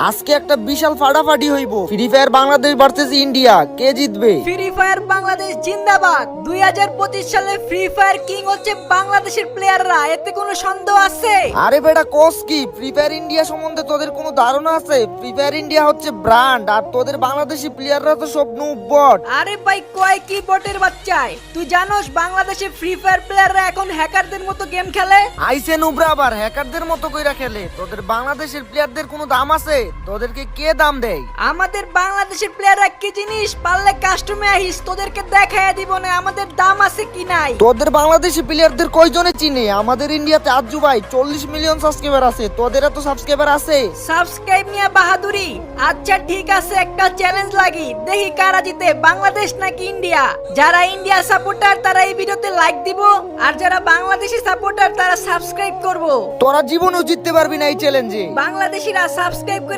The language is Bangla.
আজকে একটা বিশাল ফাটাফাটি হইব। Free Fire Bangladesh versus India, কে জিতবে? ফ্রি ফায়ার বাংলাদেশ জিন্দাবাদ। 2025 সালে ফ্রি ফায়ার কিং হচ্ছে বাংলাদেশের প্লেয়াররা, এতে কোনো সন্দেহ আছে? আরে বেটা কোস কি, ফ্রি ফায়ার ইন্ডিয়া সম্বন্ধে তোদের কোনো ধারণা আছে? ফ্রি ফায়ার ইন্ডিয়া হচ্ছে ব্র্যান্ড, আর তোদের বাংলাদেশি প্লেয়াররা তো সব নুব বট। আরে ভাই কয় কি বটের বাচ্চায়, তুই জানোস বাংলাদেশের ফ্রি ফায়ার প্লেয়াররা এখন হ্যাকারদের মতো গেম খেলে? আইসে নুবরা আবার হ্যাকারদের মতো কইরা খেলে। তোদের বাংলাদেশের প্লেয়ারদের কোনো দাম আছে? তোদেরকে কে দাম দেয়? আমাদের বাংলাদেশের প্লেয়াররা কি জিনিস, পারলে কাস্টমে আহিস, তোদেরকে দেখাইয়া দিব না আমাদের দাম আছে কি নাই। তোদের বাংলাদেশি প্লেয়ারদের কয়জনে চিনে? আমাদের ইন্ডিয়াতে আজু ভাই 40 মিলিয়ন সাবস্ক্রাইবার আছে, তোদের এত সাবস্ক্রাইবার আছে? সাবস্ক্রাইব নিয়ে বাহাদুরি? আচ্ছা ঠিক আছে, একটা চ্যালেঞ্জ লাগি, দেখি কারা জিতে, বাংলাদেশ নাকি ইন্ডিয়া। যারা ইন্ডিয়া সাপোর্টার তারা এই ভিডিওতে লাইক দিব, আর যারা বাংলাদেশি সাপোর্টার তারা সাবস্ক্রাইব করব। তোরা জীবনেও জিততে পারবি না এই চ্যালেঞ্জে। বাংলাদেশিরা সাবস্ক্রাইব করে